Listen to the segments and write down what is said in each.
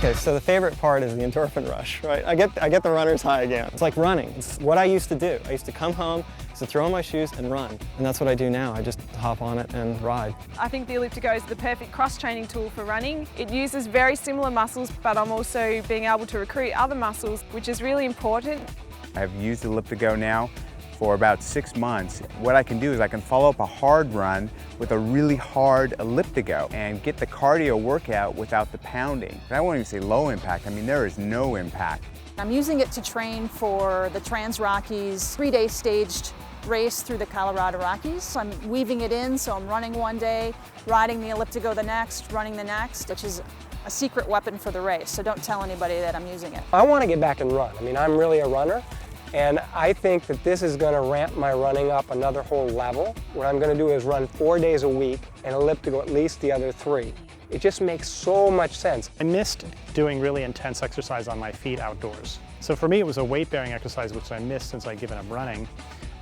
Okay, so the favorite part is the endorphin rush, right? I get the runner's high again. It's like running. It's what I used to do. I used to come home, to throw on my shoes and run. And that's what I do now. I just hop on it and ride. I think the ElliptiGO is the perfect cross-training tool for running. It uses very similar muscles, but I'm also being able to recruit other muscles, which is really important. I've used ElliptiGO now for about 6 months. What I can do is I can follow up a hard run with a really hard ElliptiGO and get the cardio workout without the pounding. And I won't even say low impact. I mean, there is no impact. I'm using it to train for the Trans-Rockies 3-day staged race through the Colorado Rockies. I'm weaving it in, so I'm running one day, riding the ElliptiGO the next, running the next, which is a secret weapon for the race, so don't tell anybody that I'm using it. I want to get back and run. I mean, I'm really a runner, and I think that this is going to ramp my running up another whole level. What I'm going to do is run 4 days a week and ElliptiGO at least the other 3. It just makes so much sense. I missed doing really intense exercise on my feet outdoors. So for me, it was a weight-bearing exercise, which I missed since I'd given up running,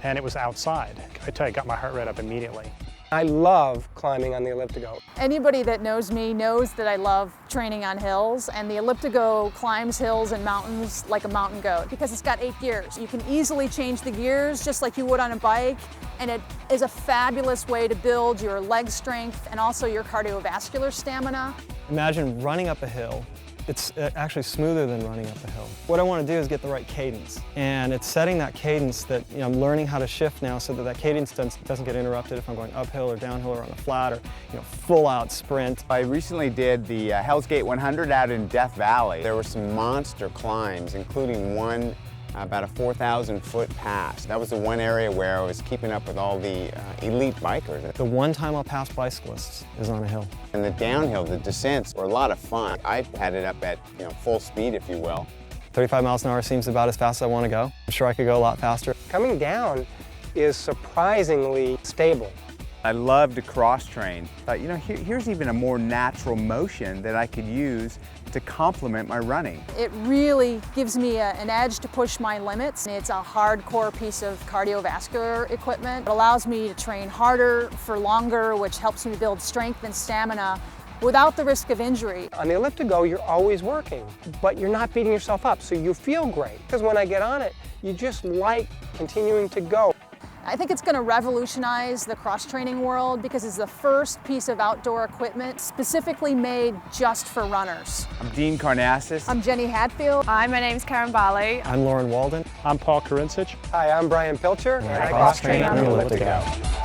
and it was outside. I tell you, it got my heart rate up immediately. I love climbing on the ElliptiGO. Anybody that knows me knows that I love training on hills, and the ElliptiGO climbs hills and mountains like a mountain goat because it's got 8 gears. You can easily change the gears just like you would on a bike, and it is a fabulous way to build your leg strength and also your cardiovascular stamina. Imagine running up a hill. It's actually smoother than running up a hill. What I want to do is get the right cadence. And it's setting that cadence that I'm learning how to shift now so that that cadence doesn't get interrupted if I'm going uphill or downhill or on a flat or full out sprint. I recently did the Hell's Gate 100 out in Death Valley. There were some monster climbs, including one about a 4,000-foot pass. That was the one area where I was keeping up with all the elite bikers. The one time I'll pass bicyclists is on a hill. And the downhill, the descents were a lot of fun. I had it up at full speed, if you will. 35 miles an hour seems about as fast as I want to go. I'm sure I could go a lot faster. Coming down is surprisingly stable. I love to cross-train. Here's even a more natural motion that I could use to complement my running. It really gives me an edge to push my limits. It's a hardcore piece of cardiovascular equipment. It allows me to train harder for longer, which helps me build strength and stamina without the risk of injury. On the ElliptiGO, you're always working, but you're not beating yourself up, so you feel great. Because when I get on it, you just like continuing to go. I think it's going to revolutionize the cross-training world because it's the first piece of outdoor equipment specifically made just for runners. I'm Dean Karnassus. I'm Jenny Hatfield. Hi, my name's Karen Barley. I'm Lauren Walden. I'm Paul Karincic. Hi, I'm Brian Pilcher, And I cross-train on the ElliptiGO.